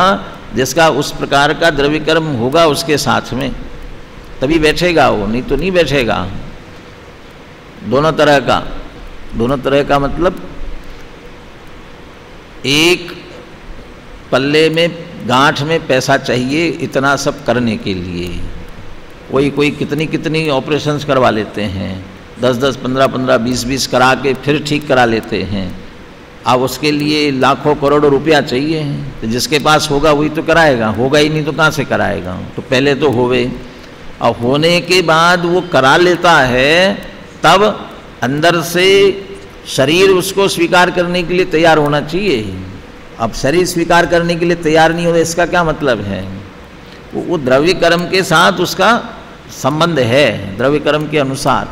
जिसका उस प्रकार का द्रव्य कर्म होगा उसके साथ में, तभी बैठेगा वो, नहीं तो नहीं बैठेगा। दोनों तरह का मतलब, एक पल्ले में गांठ में पैसा चाहिए इतना सब करने के लिए, कोई कितनी ऑपरेशंस करवा लेते हैं, 10-10, 15-15, 20-20 करा के फिर ठीक करा लेते हैं। अब उसके लिए लाखों करोड़ों रुपया चाहिए, तो जिसके पास होगा वही तो कराएगा, होगा ही नहीं तो कहाँ से कराएगा? तो पहले तो होवे, और होने के बाद वो करा लेता है, तब अंदर से शरीर उसको स्वीकार करने के लिए तैयार होना चाहिए। अब शरीर स्वीकार करने के लिए तैयार नहीं होता, इसका क्या मतलब है? वो द्रव्य कर्म के साथ उसका संबंध है, द्रव्य कर्म के अनुसार।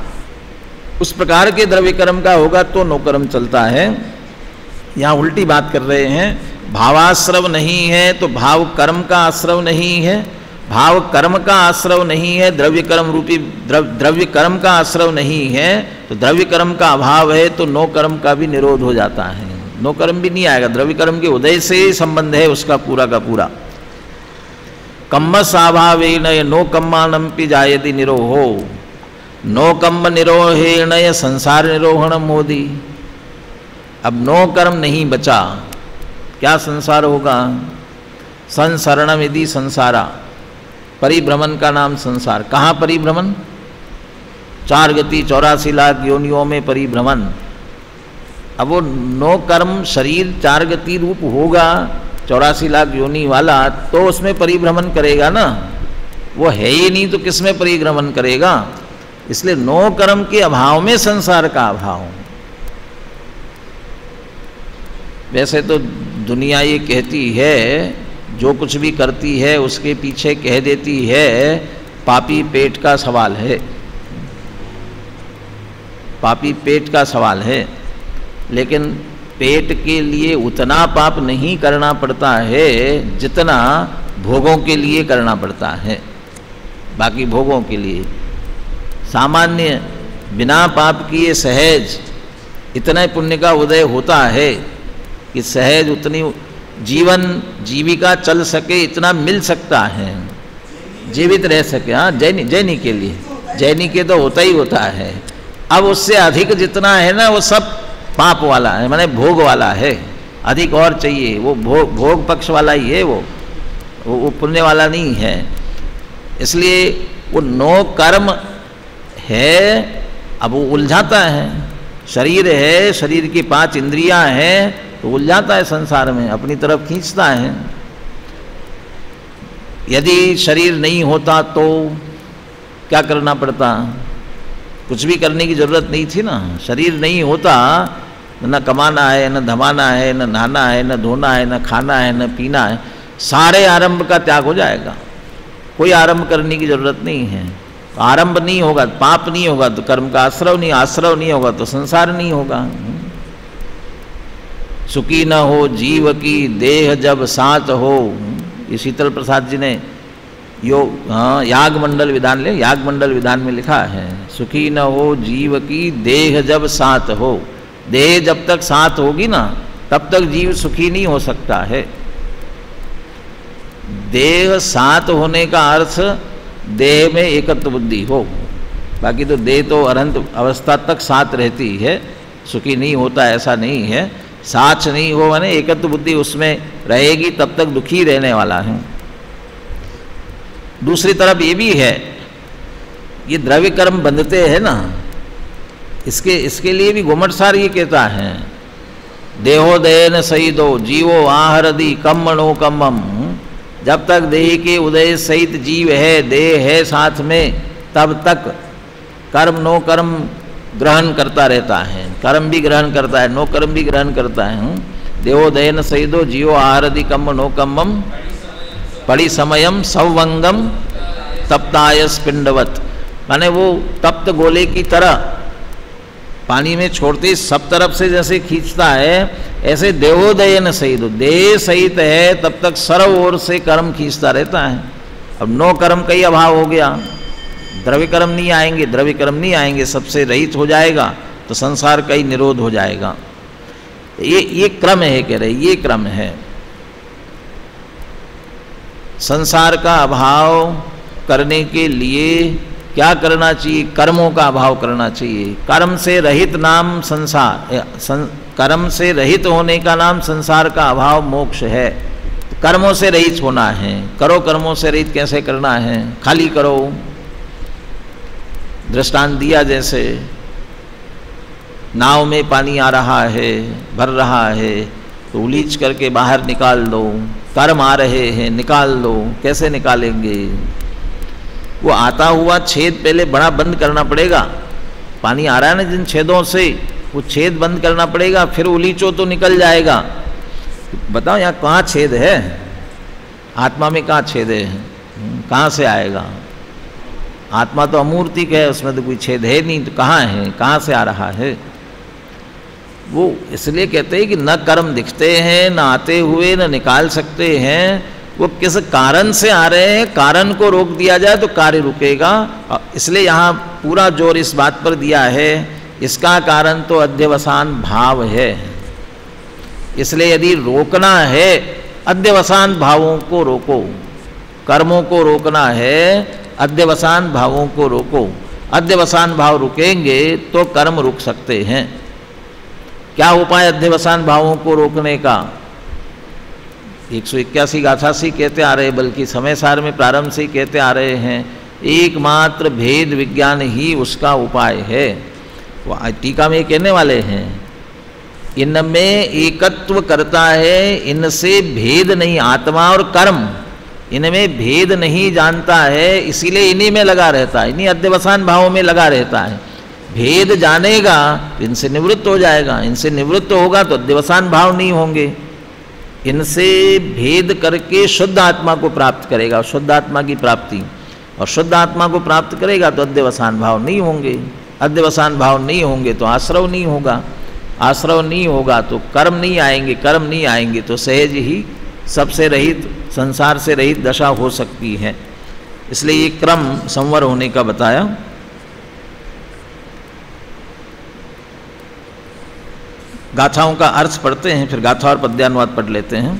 उस प्रकार के द्रव्य कर्म का होगा तो नो कर्म चलता है। यहाँ उल्टी बात कर रहे हैं, भावाश्रव नहीं है तो भाव कर्म का आश्रव नहीं है, भाव कर्म का आश्रव नहीं है, द्रव्य कर्म रूपी द्रव्य कर्म का आश्रव नहीं है, तो द्रव्य कर्म का अभाव है तो नो कर्म का भी निरोध हो जाता है, नो कर्म भी नहीं आएगा। द्रव्य कर्म के उदय से संबंध है उसका पूरा का पूरा। कम्म स्वाभावेन नो कम्मानम्पि जायति निरोहो, नो कम्म निरोहेण संसार निरोहण मोदी। अब नो कर्म नहीं बचा, क्या संसार होगा? संसरणम यदि संसारा, परिभ्रमण का नाम संसार। कहाँ परिभ्रमण? 4 गति 84 लाख योनियों में परिभ्रमण। अब वो नो कर्म शरीर 4 गति रूप होगा, 84 लाख योनि वाला, तो उसमें परिभ्रमण करेगा ना। वो है ही नहीं तो किसमें परिभ्रमण करेगा? इसलिए नो कर्म के अभाव में संसार का अभाव। वैसे तो दुनिया ये कहती है, जो कुछ भी करती है उसके पीछे कह देती है पापी पेट का सवाल है, पापी पेट का सवाल है। लेकिन पेट के लिए उतना पाप नहीं करना पड़ता है जितना भोगों के लिए करना पड़ता है। बाकी भोगों के लिए सामान्य बिना पाप किए सहज इतना पुण्य का उदय होता है कि सहज उतनी जीवन जीविका चल सके, इतना मिल सकता है, जीवित रह सके। हाँ, जैनी के लिए, जैनी के तो होता ही होता है। अब उससे अधिक जितना है ना वो सब पाप वाला है, माने भोग वाला है। अधिक और चाहिए, वो भोग पक्ष वाला ही है, वो पुण्य वाला नहीं है। इसलिए वो नो कर्म है। अब वो उलझाता है, शरीर है, शरीर की 5 इंद्रियां हैं, तो उलझाता है संसार में, अपनी तरफ खींचता है। यदि शरीर नहीं होता तो क्या करना पड़ता? कुछ भी करने की जरूरत नहीं थी ना। शरीर नहीं होता, न कमाना है, न धमाना है, न नहाना है, न धोना है, न खाना है, न पीना है, सारे आरंभ का त्याग हो जाएगा। कोई आरंभ करने की जरूरत नहीं है। आरंभ नहीं होगा, पाप नहीं होगा तो कर्म का आश्रव नहीं होगा तो संसार नहीं होगा। सुखी न हो जीव की देह जब सात हो, ये शीतल प्रसाद जी ने याग मंडल विधान ले, याग मंडल विधान में लिखा है, सुखी न हो जीव की देह जब साथ हो। देह जब तक साथ होगी ना तब तक जीव सुखी नहीं हो सकता है। देह साथ होने का अर्थ देह में एकत्व बुद्धि हो, बाकी तो देह तो अनंत अवस्था तक साथ रहती है, सुखी नहीं होता ऐसा नहीं है। साथ नहीं हो माने एकत्व बुद्धि उसमें रहेगी तब तक दुखी रहने वाला है। दूसरी तरफ ये भी है, ये द्रव्य कर्म बंधते हैं ना, इसके लिए भी घुमटसार ये कहता है, देहोदयन सही दो जीवो आहरदी कम्मणो कम्मम। जब तक देह के उदय सहित जीव है, देह है साथ में, तब तक कर्म नो कर्म ग्रहण करता रहता है। कर्म भी ग्रहण करता है, नो कर्म भी ग्रहण करता है। देहोदयन सही दो जीवो आहरदी कम्म नो कम्मम पड़ी समयम सवंगम तप्तायस पिंडवत। माने वो तप्त गोले की तरह पानी में छोड़ते सब तरफ से जैसे खींचता है, ऐसे देहोदयन सहित, देह सहित है तब तक सर्व ओर से कर्म खींचता रहता है। अब नो कर्म का ही अभाव हो गया, द्रव्य कर्म नहीं आएंगे, द्रव्य कर्म नहीं आएंगे, सबसे रहित हो जाएगा तो संसार का ही निरोध हो जाएगा। ये क्रम है, कह रहे ये क्रम है। संसार का अभाव करने के लिए क्या करना चाहिए? कर्मों का अभाव करना चाहिए। कर्म से रहित नाम संसार, कर्म से रहित होने का नाम संसार का अभाव मोक्ष है। कर्मों से रहित होना है। करो कर्मों से रहित कैसे करना है? खाली करो। दृष्टांत दिया जैसे नाव में पानी आ रहा है, भर रहा है, तो उलीच करके बाहर निकाल दो। कर्म आ रहे हैं, निकाल दो। कैसे निकालेंगे? वो आता हुआ छेद पहले बड़ा बंद करना पड़ेगा। पानी आ रहा है ना जिन छेदों से, वो छेद बंद करना पड़ेगा, फिर उलीचो तो निकल जाएगा। बताओ यहाँ कहाँ छेद है? आत्मा में कहाँ छेद है? कहाँ से आएगा? आत्मा तो अमूर्तिक है, उसमें तो कोई छेद है नहीं, तो कहाँ है? कहाँ से आ रहा है? वो इसलिए कहते हैं कि न कर्म दिखते हैं, न आते हुए, न निकाल सकते हैं। वो किस कारण से आ रहे हैं, कारण को रोक दिया जाए तो कार्य रुकेगा। इसलिए यहाँ पूरा जोर इस बात पर दिया है, इसका कारण तो अध्यवसान भाव है। इसलिए यदि रोकना है, अध्यवसान भावों को रोको। कर्मों को रोकना है, अध्यवसान भावों को रोको। अध्यवसान भाव रुकेंगे तो कर्म रुक सकते हैं। क्या उपाय अध्यवसान भावों को रोकने का? 181 गाथा से कहते आ रहे, बल्कि समय सार में प्रारंभ से कहते आ रहे हैं, एकमात्र भेद विज्ञान ही उसका उपाय है। वो टीका में कहने वाले हैं, इनमें एकत्व करता है, इनसे भेद नहीं। आत्मा और कर्म इनमें भेद नहीं जानता है, इसीलिए इन्हीं में लगा रहता है, इन्हीं अध्यवसान भावों में लगा रहता है। भेद जानेगा तो इनसे निवृत्त हो जाएगा, इनसे निवृत्त होगा तो अध्यवसान भाव नहीं होंगे। इनसे भेद करके शुद्ध आत्मा को प्राप्त करेगा, शुद्ध आत्मा की प्राप्ति, और शुद्ध आत्मा को प्राप्त करेगा तो अध्यवसान भाव नहीं होंगे। अध्यवसान भाव नहीं होंगे तो आश्रव नहीं होगा, आश्रव नहीं होगा तो कर्म नहीं आएंगे, कर्म नहीं आएंगे तो सहज ही सबसे रहित, संसार से रहित दशा हो सकती है। इसलिए ये क्रम संवर होने का बताया। गाथाओं का अर्थ पढ़ते हैं, फिर गाथा और पद्यानुवाद पढ़ लेते हैं।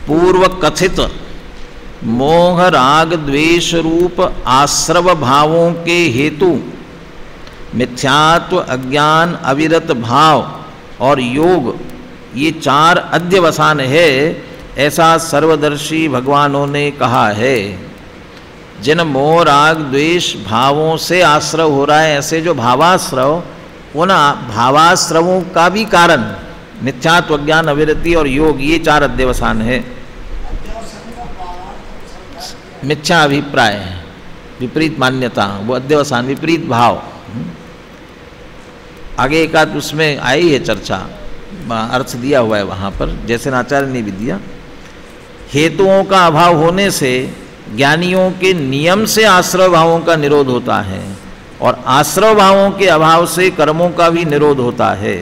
पूर्व कथित मोह राग द्वेष रूप आश्रव भावों के हेतु मिथ्यात्व, अज्ञान, अविरत भाव और योग, ये 4 अध्यवसान है, ऐसा सर्वदर्शी भगवानों ने कहा है। जिन मोह राग द्वेष भावों से आश्रव हो रहा है, ऐसे जो भावाश्रव, वो ना भावाश्रवों का भी कारण मिथ्यात्व, अज्ञान, अविरति और योग, ये 4 अध्यवसान है। मिथ्या अभिप्राय, विपरीत मान्यता, वो अध्यवसान, विपरीत भाव। आगे एक आध उसमें आई है चर्चा, अर्थ दिया हुआ है वहाँ पर, जैसे आचार्य ने भी दिया। हेतुओं का अभाव होने से ज्ञानियों के नियम से आश्रव भावों का निरोध होता है, और आश्रव भावों के अभाव से कर्मों का भी निरोध होता है।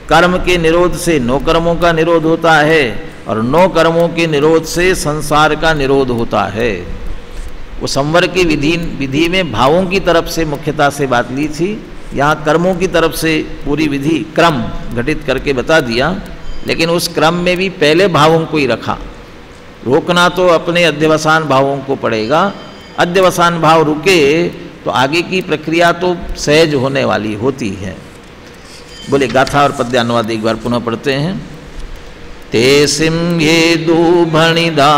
कर्म के निरोध से नो कर्मों का निरोध होता है, और नो कर्मों के निरोध से संसार का निरोध होता है। वो संवर की विधि में भावों की तरफ से मुख्यता से बात ली थी, यहाँ कर्मों की तरफ से पूरी विधि क्रम घटित करके बता दिया, लेकिन उस क्रम में भी पहले भावों को ही रखा। रोकना तो अपने अध्यवसान भावों को पड़ेगा, अध्यवसान भाव रुके तो आगे की प्रक्रिया तो सहज होने वाली होती है। बोले गाथा और पद्यानुवाद एक बार पुनः पढ़ते हैं। ते सिंहे दूभणिदा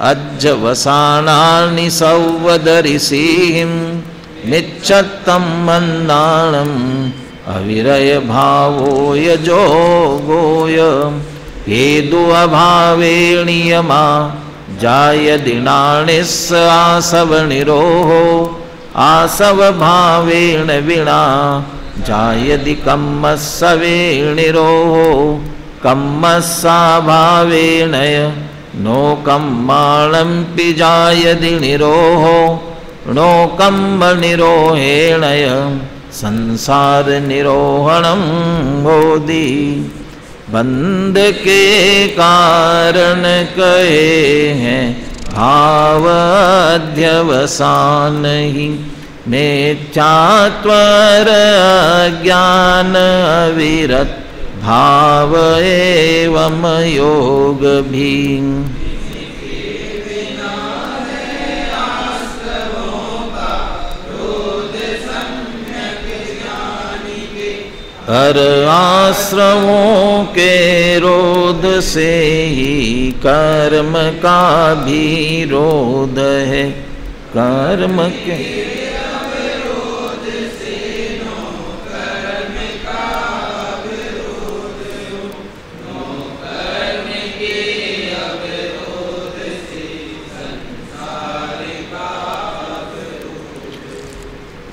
अज्जवसानानि सौवदरिसिहिं निच्चत्तं मन्नाणं अविरय भावो यजोगोय हेदु अभावेणियमा जायदिनानिस् आसवनिरोः आसव भावेण विना जायदि कम्मस्सवेणिरोः कम्मस्सा भावेण नो कम्माणं पिजायदि निरोः नो कम्म निरोहेण संसार निरोहणं बोधि। बंध के कारण कहे हैं भाव अध्यवसान ही मिथ्यात्वर ज्ञान अविरत भाव एवं योग भी। हर आश्रमों के रोध से ही कर्म का भी रोध है। कर्म के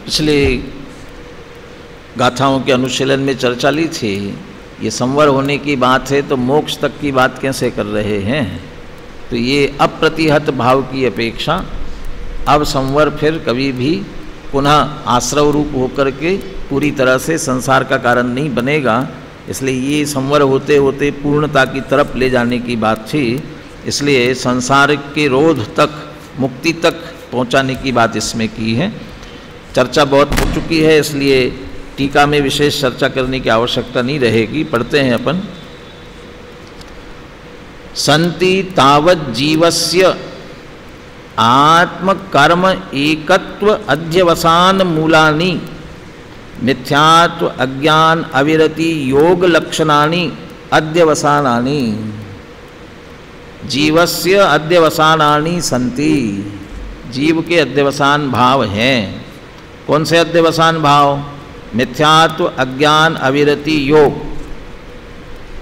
पिछले गाथाओं के अनुशीलन में चर्चा ली थी, ये संवर होने की बात है तो मोक्ष तक की बात कैसे कर रहे हैं। तो ये अप्रतिहत भाव की अपेक्षा अब संवर फिर कभी भी पुनः आश्रव रूप होकर के पूरी तरह से संसार का कारण नहीं बनेगा। इसलिए ये संवर होते होते पूर्णता की तरफ ले जाने की बात थी, इसलिए संसार के रोध तक, मुक्ति तक पहुंचाने की बात इसमें की है। चर्चा बहुत हो चुकी है, इसलिए टीका में विशेष चर्चा करने की आवश्यकता नहीं रहेगी। पढ़ते हैं अपन। संति तावत् जीवस्य आत्म कर्म एकत्व अध्यवसान मूलानि मिथ्यात्व अज्ञान अविरति योग लक्षणानि अध्यवसानानि। जीवस्य अध्यवसानानि संति, जीव के अध्यवसान भाव हैं। कौन से अध्यवसान भाव? मिथ्यात्व अज्ञान अविरति योग।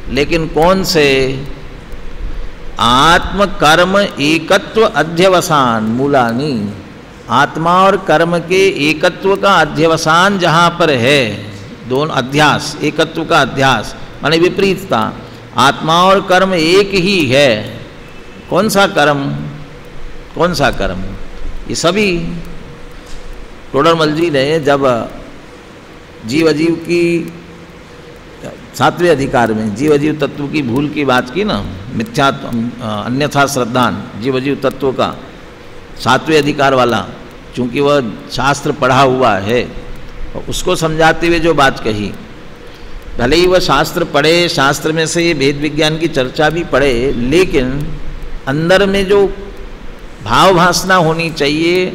लेकिन कौन से? आत्म कर्म एकत्व अध्यवसान मूलानि। आत्मा और कर्म के एकत्व का अध्यवसान जहाँ पर है, दोनों अध्यास, एकत्व का अध्यास माने विपरीतता। आत्मा और कर्म एक ही है। कौन सा कर्म? कौन सा कर्म? ये सभी। टोडरमल जी ने जब जीव अजीव की 7वें अधिकार में जीव अजीव तत्व की भूल की बात की ना, मिथ्या अन्यथा श्रद्धान जीव अजीव तत्व का 7वें अधिकार वाला, चूँकि वह शास्त्र पढ़ा हुआ है, उसको समझाते हुए जो बात कही, भले ही वह शास्त्र पढ़े, शास्त्र में से ये भेद विज्ञान की चर्चा भी पढ़े, लेकिन अंदर में जो भाव भासना होनी चाहिए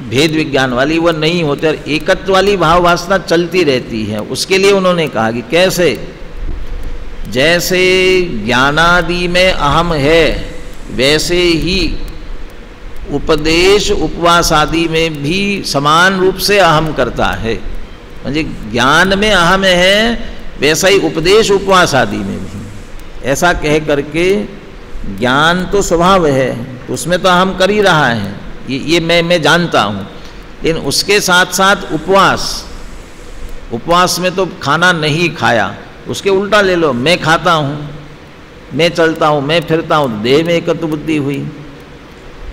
भेद विज्ञान वाली, वह नहीं होती और एकत्व वाली भाव वासना चलती रहती है। उसके लिए उन्होंने कहा कि कैसे, जैसे ज्ञानादि में अहम है वैसे ही उपदेश उपवास आदि में भी समान रूप से अहम करता है। म्हणजे ज्ञान में अहम है वैसा ही उपदेश उपवास आदि में भी। ऐसा कह करके ज्ञान तो स्वभाव है, उसमें तो अहम कर ही रहा है, ये मैं जानता हूँ, लेकिन उसके साथ साथ उपवास उपवास में तो खाना नहीं खाया, उसके उल्टा ले लो, मैं खाता हूँ, मैं चलता हूँ, मैं फिरता हूँ, देह में एकत्व बुद्धि हुई।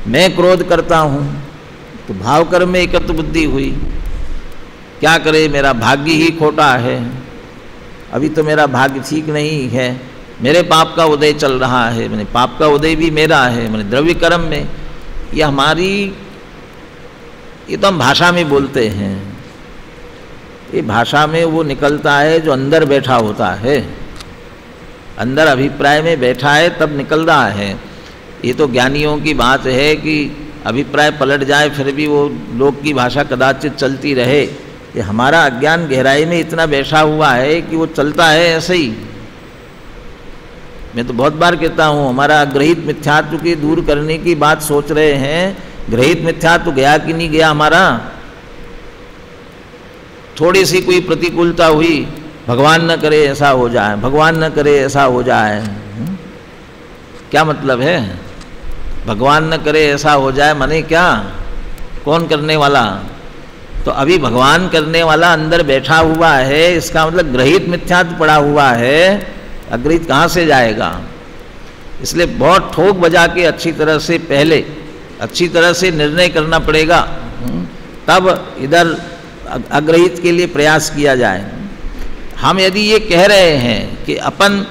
मैं क्रोध करता हूँ तो भाव कर्म में एकत्व बुद्धि हुई। क्या करे, मेरा भाग्य ही खोटा है, अभी तो मेरा भाग्य ठीक नहीं है, मेरे पाप का उदय चल रहा है, मैंने पाप का उदय भी मेरा है, मैंने द्रव्य कर्म में। ये हमारी, ये तो हम भाषा में बोलते हैं, ये भाषा में वो निकलता है जो अंदर बैठा होता है, अंदर अभिप्राय में बैठा है तब निकल रहा है। ये तो ज्ञानियों की बात है कि अभिप्राय पलट जाए फिर भी वो लोक की भाषा कदाचित चलती रहे। ये हमारा अज्ञान गहराई में इतना बैठा हुआ है कि वो चलता है ऐसे ही। मैं तो बहुत बार कहता हूँ, हमारा ग्रहित मिथ्यात्व की दूर करने की बात सोच रहे हैं, ग्रहित मिथ्यात्व गया कि नहीं गया हमारा? थोड़ी सी कोई प्रतिकूलता हुई, भगवान न करे ऐसा हो जाए, भगवान न करे ऐसा हो जाए। क्या मतलब है? भगवान न करे ऐसा हो जाए माने क्या? कौन करने वाला? तो अभी भगवान करने वाला अंदर बैठा हुआ है, इसका मतलब ग्रहित मिथ्यात्व पड़ा हुआ है, अग्रहित कहाँ से जाएगा? इसलिए बहुत ठोक बजा के अच्छी तरह से, पहले अच्छी तरह से निर्णय करना पड़ेगा, तब इधर अग्रहित के लिए प्रयास किया जाए। हम यदि ये कह रहे हैं कि अपन,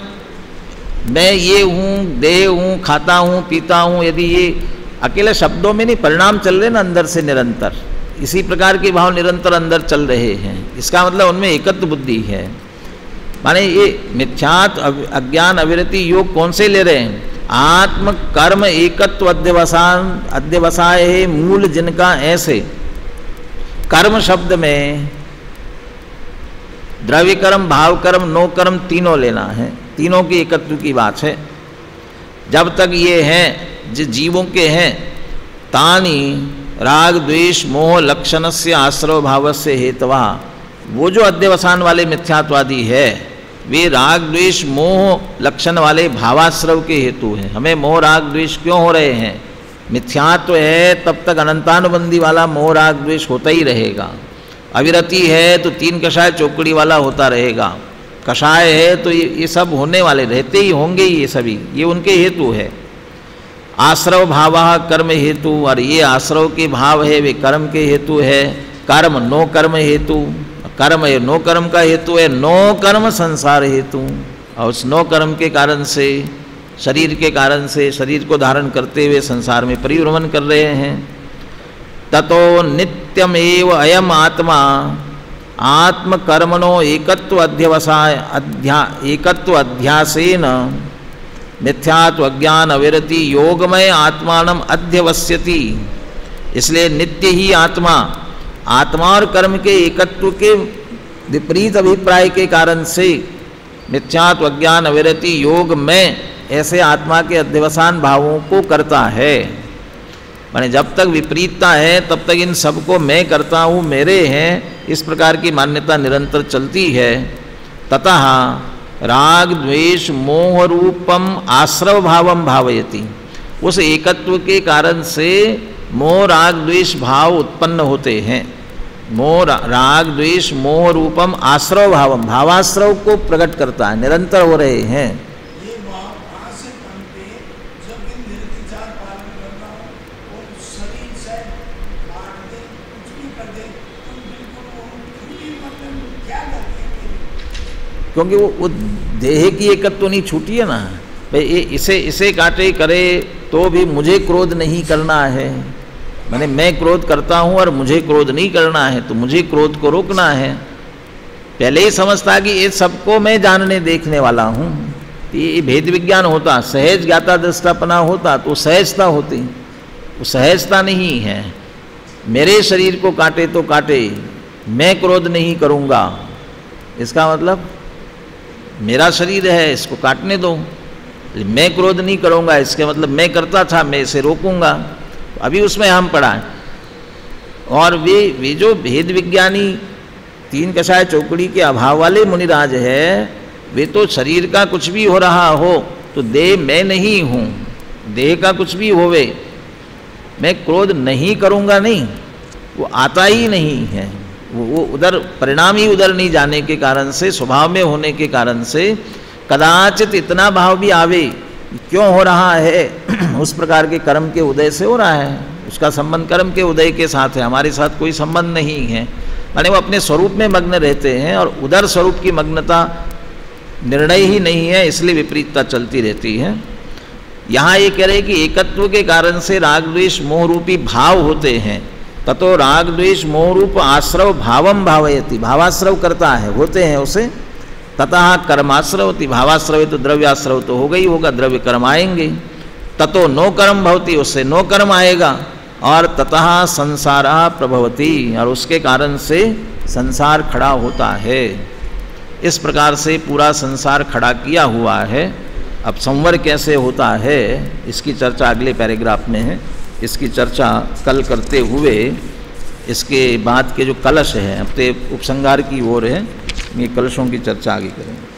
मैं ये हूँ, देह हूँ, खाता हूँ, पीता हूँ, यदि ये अकेले शब्दों में नहीं, परिणाम चल रहे ना अंदर से निरंतर, इसी प्रकार के भाव निरंतर अंदर चल रहे हैं, इसका मतलब उनमें एकत्व बुद्धि है। माने ये मिथ्यात्व, अज्ञान, अविरति योग कौन से ले रहे हैं? आत्म कर्म एकत्व अध्यवसाय है मूल जिनका। ऐसे कर्म शब्द में द्रव्य कर्म, भाव कर्म, नो कर्म तीनों लेना है, तीनों की एकत्व की बात है। जब तक ये हैं जिस जीवों के हैं, तानी राग द्वेष मोह लक्षण से आश्रव भाव से हेतवा, वो जो अध्यवसान वाले मिथ्यात्वादी है, वे राग द्वेष मोह लक्षण वाले भावाश्रव के हेतु हैं। हमें मोह राग द्वेष क्यों हो रहे हैं? मिथ्यात्व है तब तक अनंतानुबंधी वाला मोह राग द्वेष होता ही रहेगा। अविरति है तो तीन कषाय चौकड़ी वाला होता रहेगा। कषाय है तो ये सब होने वाले रहते ही होंगे, ये सभी, ये उनके हेतु है। आश्रव भाव कर्म हेतु, और ये आश्रव के भाव है वे कर्म के हेतु है। कर्म नो कर्म हेतु, कर्म है नो कर्म का हेतु है, नो कर्म संसार हेतु। और उस नो कर्म के कारण से, शरीर के कारण से, शरीर को धारण करते हुए संसार में परिभ्रमण कर रहे हैं। ततो नित्यमेव अयम आत्मा आत्मकर्मणो एकत्व अध्यासेन मिथ्यात्व अज्ञान अविरति योगमय आत्मानम अध्यवस्यति। इसलिए नित्य ही आत्मा, आत्मा और कर्म के एकत्व के विपरीत अभिप्राय के कारण से मिथ्यात्व अज्ञान अविरति योग में ऐसे आत्मा के अध्यवसान भावों को करता है। माने जब तक विपरीतता है तब तक इन सबको मैं करता हूँ, मेरे हैं, इस प्रकार की मान्यता निरंतर चलती है। ततः राग द्वेष मोह रूपम आश्रव भावम भावयति, उस एकत्व के कारण से मोह राग द्वेष भाव उत्पन्न होते हैं। मोह राग द्वेष मोह रूपम आश्रव भावम, भावाश्रव को प्रकट करता है, निरंतर हो रहे हैं। क्योंकि वो देह की एकत्व तो नहीं छूटी है ना भाई, इसे काटे करे तो भी मुझे क्रोध नहीं करना है। मैंने मैं क्रोध करता हूँ और मुझे क्रोध नहीं करना है, तो मुझे क्रोध को रोकना है। पहले ही समझता कि ये सबको मैं जानने देखने वाला हूँ, ये भेद विज्ञान होता, सहज ज्ञाता दृष्टापना होता तो सहजता होती। वो सहजता नहीं है। मेरे शरीर को काटे तो काटे, मैं क्रोध नहीं करूँगा, इसका मतलब मेरा शरीर है, इसको काटने दो। मैं क्रोध नहीं करूँगा, इसके मतलब मैं करता था, मैं इसे रोकूंगा। अभी उसमें हम पड़ा है। और वे जो भेद विज्ञानी तीन कषाय चौकड़ी के अभाव वाले मुनिराज है, वे तो शरीर का कुछ भी हो रहा हो तो देह मैं नहीं हूँ, देह का कुछ भी होवे मैं क्रोध नहीं करूँगा, नहीं, वो आता ही नहीं है। वो उधर परिणाम ही उधर नहीं जाने के कारण से, स्वभाव में होने के कारण से कदाचित इतना भाव भी आवे, क्यों हो रहा है, उस प्रकार के कर्म के उदय से हो रहा है, उसका संबंध कर्म के उदय के साथ है, हमारे साथ कोई संबंध नहीं है। माने वो अपने स्वरूप में मग्न रहते हैं और उधर स्वरूप की मग्नता निर्णय ही नहीं है, इसलिए विपरीतता चलती रहती है। यहाँ ये कह रहे कि एकत्व के कारण से राग द्वेष मोह रूपी भाव होते हैं, ततो राग द्वेष मोह रूप आश्रव भावम भावयति, भावाश्रव करता है, होते हैं उसे। ततः कर्माश्रवति, भावाश्रव तो द्रव्याश्रव तो होगा ही होगा, द्रव्य कर्म आएंगे। ततो नो कर्म भवति, उससे नो कर्म आएगा। और ततः संसारा प्रभवति, और उसके कारण से संसार खड़ा होता है। इस प्रकार से पूरा संसार खड़ा किया हुआ है। अब संवर कैसे होता है इसकी चर्चा अगले पैराग्राफ में है। इसकी चर्चा कल करते हुए इसके बाद के जो कलश है, अब तो उपसंहार की ओर है, ये कलशों की चर्चा आगे करेंगे।